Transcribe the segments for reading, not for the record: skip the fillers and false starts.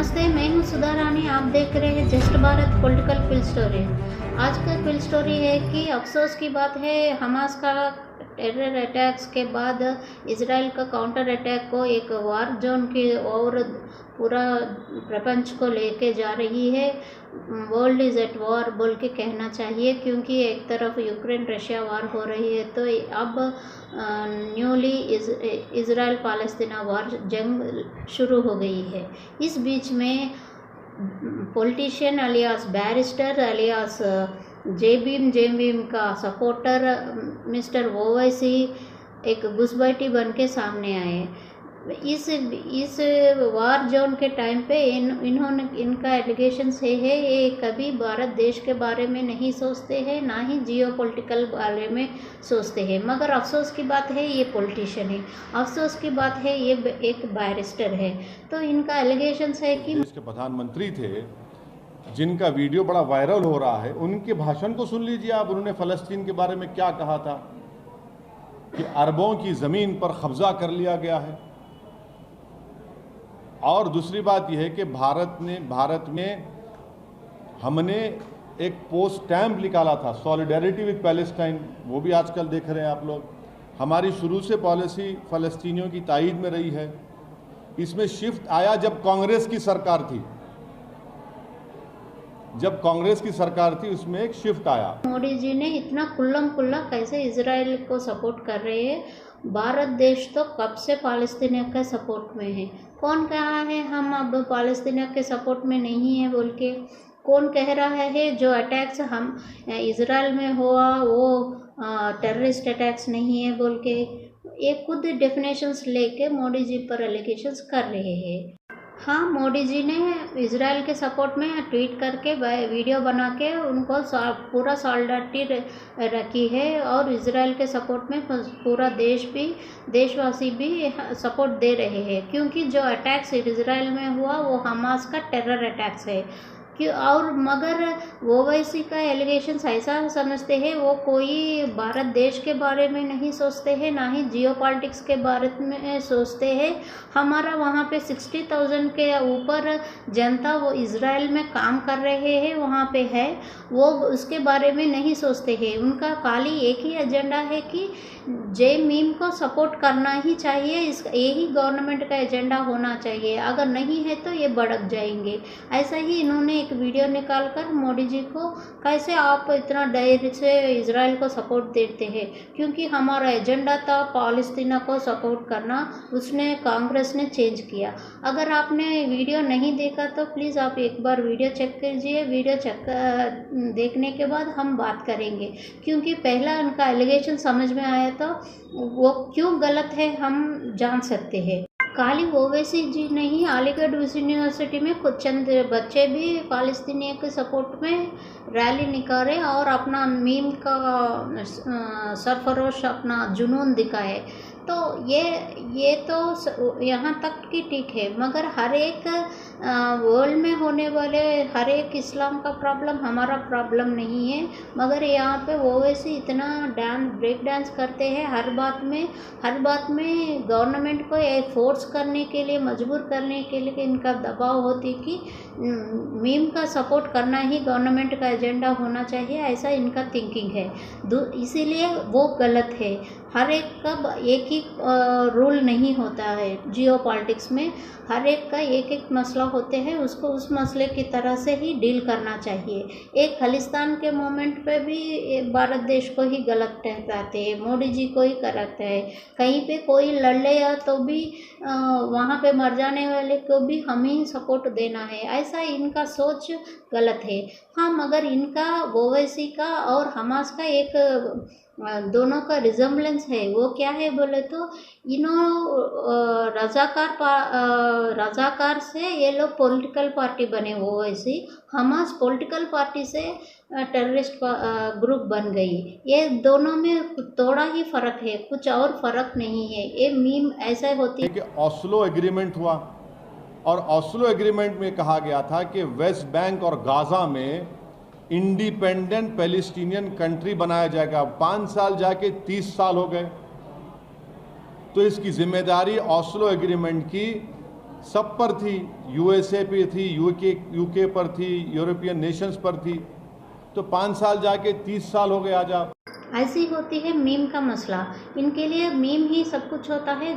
नमस्ते, मैं हूँ सुधा रानी। आप देख रहे हैं just Bharat political field story. आज का फील्ड स्टोरी है कि अफसोस की बात है, हमास का टेरर अटैक्स के बाद इसराइल का काउंटर अटैक को एक वार जोन की और पूरा प्रपंच को लेके जा रही है। वर्ल्ड इज़ एट वॉर बोल के कहना चाहिए, क्योंकि एक तरफ यूक्रेन रशिया वार हो रही है, तो अब न्यूली इसराइल पालस्तीना वार जंग शुरू हो गई है। इस बीच में पॉलिटिशियन अलियास बैरिस्टर अलियास जेबीम का सपोर्टर मिस्टर ओवैसी एक घुसपैठी बन के सामने आए। इस वार जोन के टाइम पे इन्होंने इनका एलिगेशंस है ये कभी भारत देश के बारे में नहीं सोचते हैं, ना ही जियोपॉलिटिकल बारे में सोचते हैं। मगर अफसोस की बात है ये पॉलिटिशियन है, अफसोस की बात है ये एक बैरिस्टर है। तो इनका एलिगेशंस है कि देश के प्रधानमंत्री थे जिनका वीडियो बड़ा वायरल हो रहा है, उनके भाषण को सुन लीजिए आप। उन्होंने फ़लस्तीन के बारे में क्या कहा था कि अरबों की ज़मीन पर कब्जा कर लिया गया है। और दूसरी बात यह है कि भारत में हमने एक पोस्ट स्टैम्प निकाला था सॉलिडेरिटी विद पैलेस्टाइन, वो भी आजकल देख रहे हैं आप लोग। हमारी शुरू से पॉलिसी फ़लस्तीनियों की तायीद में रही है। इसमें शिफ्ट आया जब कांग्रेस की सरकार थी, उसमें एक शिफ्ट आया। मोदी जी ने इतना खुल्ला कैसे इजराइल को सपोर्ट कर रहे हैं। भारत देश तो कब से पालस्तीनिया के सपोर्ट में है। कौन कहा है हम अब पालस्तीनिया के सपोर्ट में नहीं है बोल के? कौन कह रहा है जो अटैक्स हम इजराइल में हुआ वो टेररिस्ट अटैक्स नहीं है बोल के? ये खुद डेफिनेशंस लेके मोदी जी पर एलिगेशंस कर रहे हैं। हाँ, मोदी जी ने इजराइल के सपोर्ट में ट्वीट करके वीडियो बना के उनको पूरा सॉलिडारिटी रखी है, और इजराइल के सपोर्ट में पूरा देशवासी भी सपोर्ट दे रहे हैं, क्योंकि जो अटैक्स इजराइल में हुआ वो हमास का टेरर अटैक्स है। और मगर ओवैसी का एलिगेशन ऐसा समझते हैं वो कोई भारत देश के बारे में नहीं सोचते हैं, ना ही जियोपॉलिटिक्स के बारे में सोचते हैं। हमारा वहाँ पे 60,000 के ऊपर जनता वो इजराइल में काम कर रहे हैं, वहाँ पे है, वो उसके बारे में नहीं सोचते हैं। उनका खाली एक ही एजेंडा है कि जे मीम को सपोर्ट करना ही चाहिए, यही गवर्नमेंट का एजेंडा होना चाहिए। अगर नहीं है तो ये भड़क जाएंगे। ऐसा ही इन्होंने एक वीडियो निकाल कर मोदी जी को कैसे आप इतना धैर्य से इजराइल को सपोर्ट देते हैं, क्योंकि हमारा एजेंडा था पालस्तीना को सपोर्ट करना, उसने कांग्रेस ने चेंज किया। अगर आपने वीडियो नहीं देखा तो प्लीज़ आप एक बार वीडियो चेक कीजिए। वीडियो देखने के बाद हम बात करेंगे, क्योंकि पहला उनका एलिगेशन समझ में आया तो वो क्यों गलत है हम जान सकते हैं। खाली ओवैसी जी नहीं, अलीगढ़ यूनिवर्सिटी में कुछ चंद बच्चे भी पालस्तीनिया के सपोर्ट में रैली निकाले और अपना मीम का सरफरोश अपना जुनून दिखाए। तो ये तो यहाँ तक की ठीक है, मगर हर एक वर्ल्ड में होने वाले हर एक इस्लाम का प्रॉब्लम हमारा प्रॉब्लम नहीं है। मगर यहाँ पे ओवैसी इतना ब्रेक डांस करते हैं हर बात में गवर्नमेंट को ये फोर्स करने के लिए, मजबूर करने के लिए इनका दबाव होती कि मीम का सपोर्ट करना ही गवर्नमेंट का एजेंडा होना चाहिए, ऐसा इनका थिंकिंग है। इसीलिए वो गलत है। हर एक का एक ही रूल नहीं होता है जियोपॉलिटिक्स में, हर एक का एक मसला होते हैं, उसको उस मसले की तरह से ही डील करना चाहिए। एक खालिस्तान के मोमेंट पे भी भारत देश को ही गलत ठहराते हैं, मोदी जी को ही करते हैं। कहीं पे कोई लड़ ले तो भी वहाँ पे मर जाने वाले को भी हम ही सपोर्ट देना है, ऐसा इनका सोच गलत है। हाँ, मगर इनका ओवैसी का और हमास का एक दोनों का रिजम्बलेंस है। वो क्या है बोले तो रजाकार से ये लोग पॉलिटिकल पार्टी बने, वो वैसे हमास पॉलिटिकल पार्टी से टेररिस्ट ग्रुप बन गई। ये दोनों में थोड़ा ही फर्क है, कुछ और फर्क नहीं है। ये मीम ऐसा होती है कि ऑस्लो एग्रीमेंट हुआ, और ऑस्लो एग्रीमेंट में कहा गया था कि वेस्ट बैंक और गाजा में इंडिपेंडेंट पैलेस्टीनियन कंट्री बनाया जाएगा। 5 साल जाके 30 साल हो गए। तो इसकी जिम्मेदारी ऑस्लो एग्रीमेंट की सब पर थी, यूएसए पे थी, यूके पर थी, यूरोपियन नेशंस पर थी। तो 5 साल जाके 30 साल हो गए आज आप। ऐसी होती है मीम का मसला। इनके लिए मीम ही सब कुछ होता है,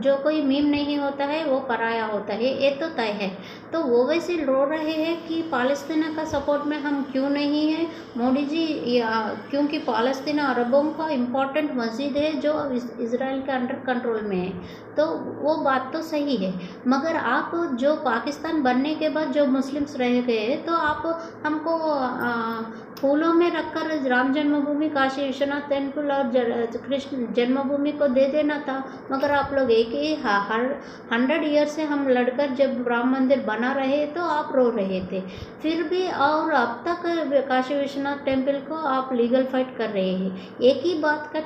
जो कोई मीम नहीं होता है वो पराया होता है, ये तो तय है। तो वो वैसे रो रहे हैं कि पालस्तीना का सपोर्ट में हम क्यों नहीं हैं मोदी जी, क्योंकि पालस्तीना अरबों का इम्पोर्टेंट मस्जिद है जो इसराइल के अंडर कंट्रोल में है। तो वो बात तो सही है, मगर आप जो पाकिस्तान बनने के बाद जो मुस्लिम्स रह गए, तो आप हमको फूलों में रखकर राम जन्मभूमि, काशी विश्वनाथ टेम्पल और कृष्ण जन्मभूमि को दे देना था। मगर आप लोग एक ही 100 ईयर से हम लड़कर जब राम मंदिर बना रहे तो आप रो रहे थे फिर भी, और अब तक काशी विश्वनाथ टेम्पल को आप लीगल फाइट कर रहे हैं। एक ही बात का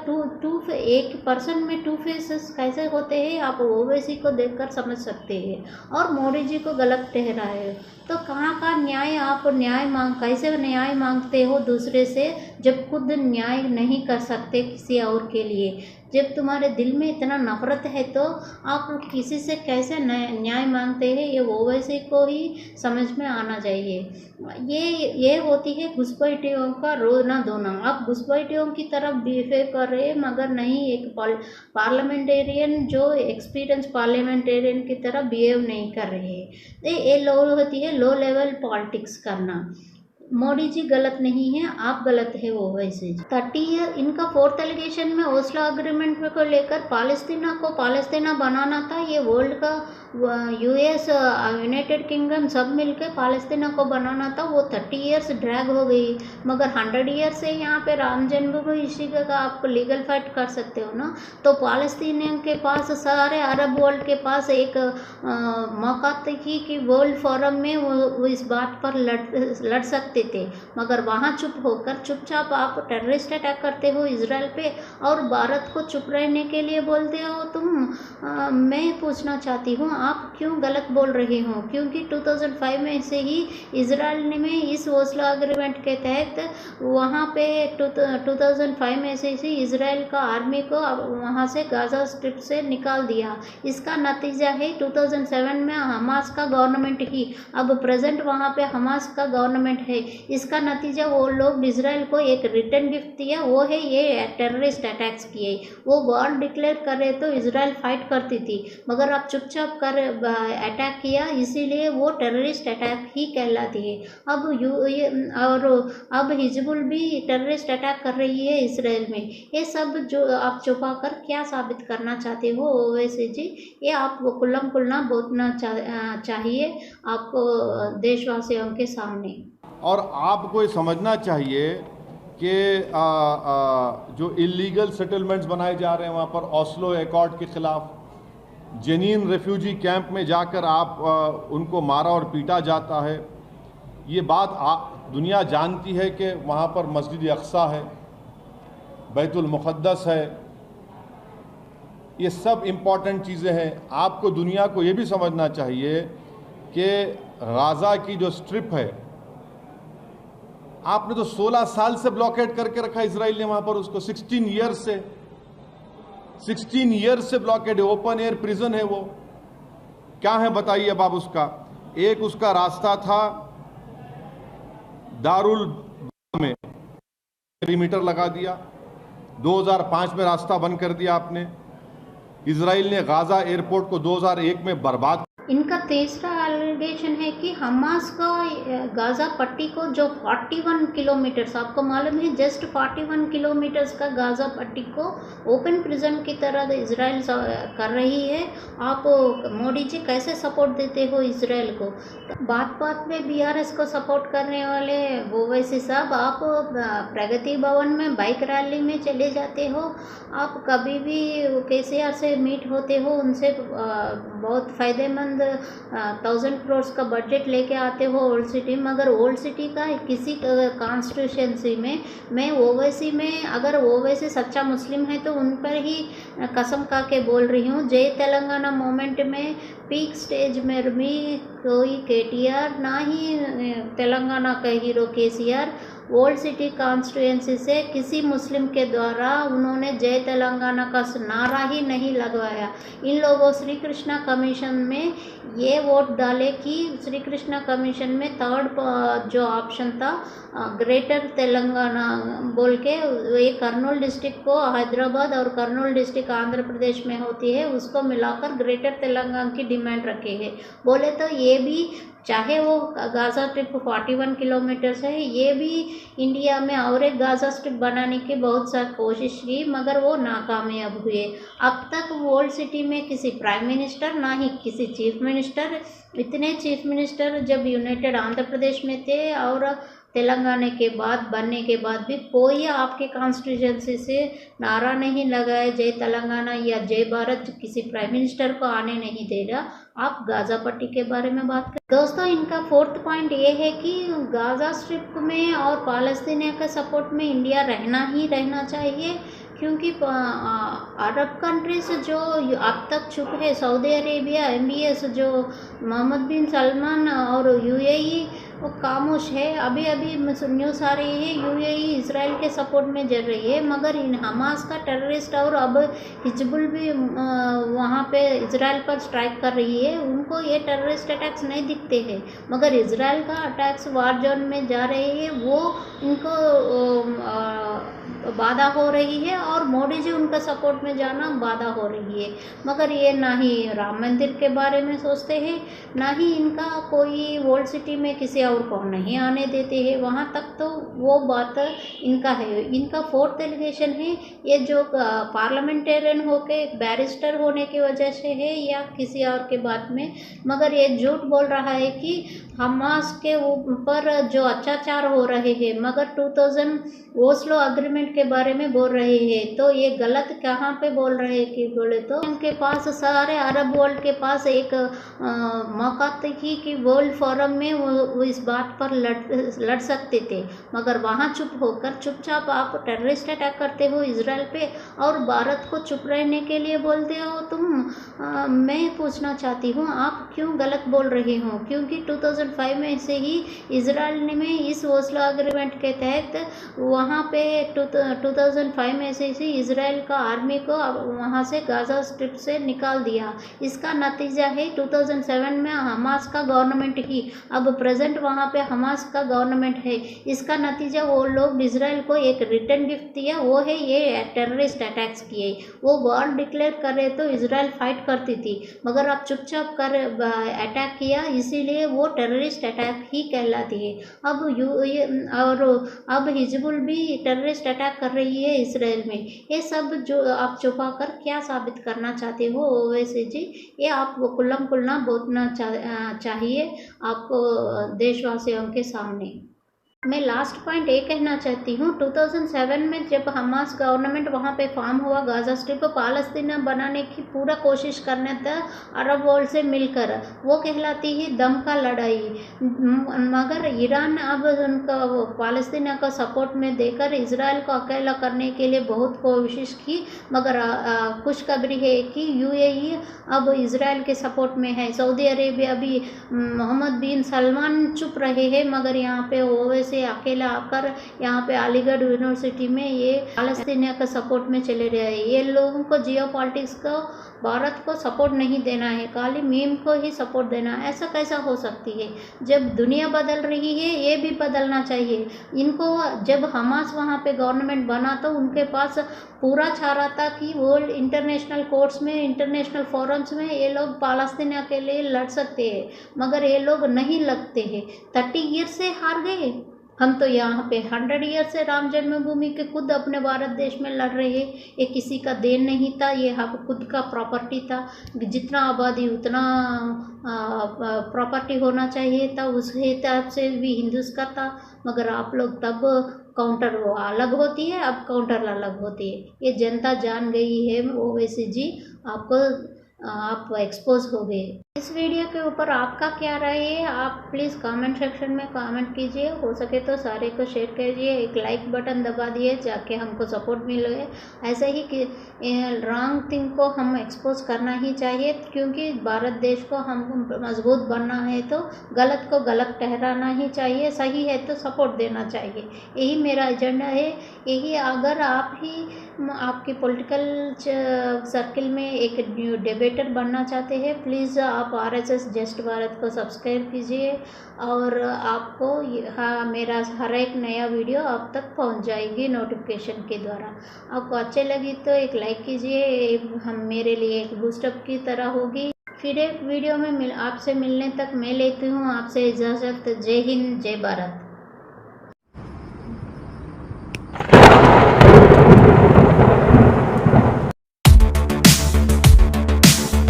एक पर्सन में 2 फेसेस कैसे होते हैं, आप ओवैसी को देखकर समझ सकते हैं और मोदी जी को गलत ठहराए। तो कहाँ का न्याय, आप कैसे न्याय मांगते हो दूसरे से जब खुद न्याय नहीं कर सकते किसी और के लिए। जब तुम्हारे दिल में इतना नफरत है तो आप किसी से कैसे न्याय मांगते हैं, ये ओवैसी को ही समझ में आना चाहिए। ये होती है घुसपैठियों का रोना धोना। आप घुसपैठियों की तरफ बिहेव कर रहे हैं, मगर नहीं एक पार्लियामेंटेरियन जो एक्सपीरियंस पार्लियामेंटेरियन की तरह बिहेव नहीं कर रहे हैं। ये होती है लो लेवल पॉलिटिक्स करना। मोदी जी गलत नहीं है, आप गलत है वो वैसे। 30 ईयर इनका 4th एलिगेशन में ओस्लो अग्रीमेंट को लेकर पालस्तीना बनाना था। ये वर्ल्ड का यूएस, यूनाइटेड किंगडम सब मिलकर पालस्तीना को बनाना था। वो 30 ईयर्स ड्रैग हो गई, मगर 100 ईयर से यहाँ पे राम जन्मभूमि इसी का आप लीगल फाइट कर सकते हो ना। तो पालस्तीनियन के पास, सारे अरब वर्ल्ड के पास एक मौका थी कि वर्ल्ड फोरम में वो इस बात पर लड़ सकते थे, मगर वहाँ चुपचाप आप टेररिस्ट अटैक करते हो इसराइल पे और भारत को चुप रहने के लिए बोलते हो तुम। मैं पूछना चाहती हूँ आप क्यों गलत बोल रहे हो, क्योंकि 2005 में से ही इसराइल में इस ओस्लो एग्रीमेंट के तहत वहाँ पे 2005 में से ही इसराइल का आर्मी को वहाँ से गाजा स्ट्रिप से निकाल दिया। इसका नतीजा है 2007 में हमास का गवर्नमेंट ही, अब प्रेजेंट वहाँ पे हमास का गवर्नमेंट है। इसका नतीजा वो लोग इसराइल को एक रिटर्न गिफ्ट दिया, वो है ये टेररिस्ट अटैक्स किए। वो वॉर डिक्लेयर करे तो इसराइल फाइट करती थी, मगर आप चुपचाप कर अटैक किया, इसीलिए वो टेररिस्ट अटैक ही कहलाती है। अब हिजबुल भी टेररिस्ट अटैक कर रही है इसराइल में। ये सब जो आप छुपा कर क्या साबित करना चाहते हो ओवैसी जी, ये आप खुल्लम खुल्ला बोलना चाहिए आपको देशवासियों के सामने। और आपको ये समझना चाहिए कि जो इलीगल सेटलमेंट्स बनाए जा रहे हैं वहाँ पर ओस्लो एकॉर्ड के ख़िलाफ़, जेनीन रेफ्यूजी कैंप में जाकर आप उनको मारा और पीटा जाता है। ये बात दुनिया जानती है कि वहाँ पर मस्जिद अक्सा है, बैतुल मुक़द्दस है, ये सब इम्पॉर्टेंट चीज़ें हैं। आपको दुनिया को ये भी समझना चाहिए कि गाज़ा की जो स्ट्रिप है, आपने तो 16 साल से ब्लॉकेट करके रखा इजराइल ने वहाँ पर उसको। 16 ईयर से ब्लॉकेट है, ओपन एयर प्रिजन है वो। क्या है बताइए अब आप उसका। एक उसका रास्ता था दारुल में, पेरीमीटर लगा दिया, 2005 में रास्ता बंद कर दिया आपने। इजराइल ने गाजा एयरपोर्ट को 2001 में बर्बाद। इनका तीसरा एलिगेशन है कि हमास का गाज़ा पट्टी को जो 41 किलोमीटर्स, आपको मालूम है जस्ट 41 किलोमीटर्स का गाज़ा पट्टी को ओपन प्रिजन की तरह इजराइल कर रही है। आप मोदी जी कैसे सपोर्ट देते हो इसराइल को। बात में बीआरएस को सपोर्ट करने वाले वो वैसे साहब, आप प्रगति भवन में बाइक रैली में चले जाते हो, आप कभी भी केसीआर से मीट होते हो, उनसे बहुत फ़ायदेमंद 1000 करोड़ का बजट लेके आते हो ओल्ड सिटी, मगर ओल्ड सिटी का किसी कॉन्स्टिट्यूशंसी में मैं ओवैसी में, अगर ओवैसी सच्चा मुस्लिम है तो उन पर ही कसम खा के बोल रही हूँ। जय तेलंगाना मूवमेंट में पीक स्टेज में भी कोई केटीआर, ना ही तेलंगाना का hero KCR, old city constituency से किसी मुस्लिम के द्वारा उन्होंने जय तेलंगाना का नारा ही नहीं लगवाया। इन लोगों श्री कृष्णा कमीशन में ये वोट डाले कि श्री कृष्णा कमीशन में थर्ड जो ऑप्शन था ग्रेटर तेलंगाना बोल के, ये कर्नूल डिस्ट्रिक्ट को हैदराबाद और कर्नूल डिस्ट्रिक्ट आंध्र प्रदेश में होती है, उसको मिलाकर ग्रेटर तेलंगाना की डिमांड रखे है। बोले तो ये भी, चाहे वो गाज़ा स्ट्रिप 41 किलोमीटर है, ये भी इंडिया में और एक गाज़ा स्ट्रिप बनाने की बहुत सारी कोशिश की, मगर वो नाकामयाब हुए। अब तक ओल्ड सिटी में किसी प्राइम मिनिस्टर, ना ही किसी चीफ मिनिस्टर, इतने चीफ मिनिस्टर जब यूनाइटेड आंध्र प्रदेश में थे और तेलंगाना के बाद बनने के बाद भी कोई आपके कॉन्स्टिट्यूंसी से नारा नहीं लगाए जय तेलंगाना या जय भारत, किसी प्राइम मिनिस्टर को आने नहीं दे रहा। आप गाज़ा पट्टी के बारे में बात करें दोस्तों, इनका फोर्थ पॉइंट ये है कि गाज़ा स्ट्रिप में और पालस्तीनियों के सपोर्ट में इंडिया रहना ही रहना चाहिए, क्योंकि अरब कंट्रीज जो अब तक चुप है, सऊदी अरेबिया, MBS जो मोहम्मद बिन सलमान और UAE वो खामोश है। अभी अभी न्यूज़ आ रही है UAE इजराइल के सपोर्ट में जल रही है, मगर इन हमास का टेररिस्ट और अब हिजबुल भी वहाँ पे इजराइल पर स्ट्राइक कर रही है। उनको ये टेररिस्ट अटैक्स नहीं दिखते हैं, मगर इजराइल का अटैक्स वार जोन में जा रहे हैं, वो उनको बाधा हो रही है और मोदी जी उनका सपोर्ट में जाना बाधा हो रही है। मगर ये ना ही राम मंदिर के बारे में सोचते हैं, ना ही इनका कोई ओल्ड सिटी में किसी और को नहीं आने देते हैं, वहाँ तक तो वो बात इनका है। इनका फोर्थ एलिगेशन है ये जो पार्लियामेंटेरियन होके बैरिस्टर होने की वजह से है या किसी और के बात में, मगर ये झूठ बोल रहा है कि हमास के ऊपर जो अत्याचार हो रहे हैं, मगर 2000 ओस्लो अग्रीमेंट के बारे में बोल रहे हैं। तो ये गलत कहाँ पे बोल रहे हैं कि बोले तो उनके पास, सारे अरब वर्ल्ड के पास एक मौका थी कि वर्ल्ड फोरम में वो इस बात पर लड़ सकते थे, मगर वहाँ चुप होकर चुपचाप आप टेररिस्ट अटैक करते हो इजराइल पे और भारत को चुप रहने के लिए बोलते हो तुम। मैं पूछना चाहती हूँ आप क्यों गलत बोल रहे हो, क्योंकि 2005 में से ही इजराइल ने में इस ओस्लो एग्रीमेंट के तहत वहाँ पे 2005 में से ही इजराइल का आर्मी को वहाँ से गाज़ा स्ट्रिप से निकाल दिया। इसका नतीजा है 2007 में हमास का गवर्नमेंट ही, अब प्रेजेंट वहाँ पे हमास का गवर्नमेंट है। इसका नतीजा वो लोग इजराइल को एक रिटर्न गिफ्ट दिया, वो है ये टेररिस्ट अटैक्स किए। वो वॉर डिक्लेयर करे तो इजराइल फाइट करती थी, मगर अब चुपचाप कर अटैक किया, इसीलिए वो टेररिस्ट अटैक ही कहलाती है। अब हिजबुल भी टेररिस्ट अटैक कर रही है इसराइल में। ये सब जो आप छुपा कर क्या साबित करना चाहते हो ओवैसी जी, ये आपको कुल्लम कुल्ला बोलना चाहिए आपको देशवासियों के सामने। मैं लास्ट पॉइंट ये कहना चाहती हूँ, 2007 में जब हमास गवर्नमेंट वहाँ पे फॉर्म हुआ, गाज़ा स्ट्रिप पालस्तीना बनाने की पूरा कोशिश करने था अरब वर्ल्ड से मिलकर, वो कहलाती है दम का लड़ाई। मगर ईरान अब उनका पालस्तीना का सपोर्ट में देकर इजराइल को अकेला करने के लिए बहुत कोशिश की, मगर खुशखबरी है कि UAE अब इजराइल के सपोर्ट में है। सऊदी अरेबिया भी, मोहम्मद बिन सलमान चुप रहे हैं, मगर यहाँ पे ओवैसी से अकेला आकर यहाँ पे अलीगढ़ यूनिवर्सिटी में ये पालस्तीनिया का सपोर्ट में चले रहे हैं। ये लोगों को जियो पॉलिटिक्स को, भारत को सपोर्ट नहीं देना है, खाली मीम को ही सपोर्ट देना है। ऐसा कैसा हो सकती है? जब दुनिया बदल रही है ये भी बदलना चाहिए इनको। जब हमास वहाँ पे गवर्नमेंट बना तो उनके पास पूरा चारा था कि वो इंटरनेशनल कोर्ट्स में, इंटरनेशनल फोरम्स में ये लोग पालस्तीना के लिए लड़ सकते हैं, मगर ये लोग नहीं लगते हैं। 30 ईयर से हार गए। हम तो यहाँ पे 100 ईयर से राम जन्मभूमि के खुद अपने भारत देश में लड़ रहे हैं। ये किसी का देन नहीं था, ये खुद का प्रॉपर्टी था। जितना आबादी उतना प्रॉपर्टी होना चाहिए था, उस हिसाब से भी हिंदुस्तान का था। मगर आप लोग तब काउंटर वो अलग होती है, अब काउंटर अलग होती है। ये जनता जान गई है ओवैसी जी, आपको आप एक्सपोज हो गए। इस वीडियो के ऊपर आपका क्या राय है, आप प्लीज़ कमेंट सेक्शन में कमेंट कीजिए। हो सके तो सारे को शेयर कीजिए, एक लाइक बटन दबा दिए जाके हमको सपोर्ट मिले। ऐसे ही कि रॉन्ग थिंग को हम एक्सपोज करना ही चाहिए, क्योंकि भारत देश को हम मजबूत बनना है तो गलत को गलत ठहराना ही चाहिए, सही है तो सपोर्ट देना चाहिए। यही मेरा एजेंडा है। यही अगर आप ही आपकी पॉलिटिकल सर्किल में एक डिबेटर बनना चाहते हैं, प्लीज़ आप RSS जस्ट भारत को सब्सक्राइब कीजिए और आपको हाँ मेरा हर एक नया वीडियो आप तक पहुंच जाएगी नोटिफिकेशन के द्वारा। आपको अच्छे लगी तो एक लाइक कीजिए, हम मेरे लिए एक बूस्टअप की तरह होगी। फिर एक वीडियो में आपसे मिलने तक मैं लेती हूँ आपसे इजाज़त। जय हिंद, जय भारत।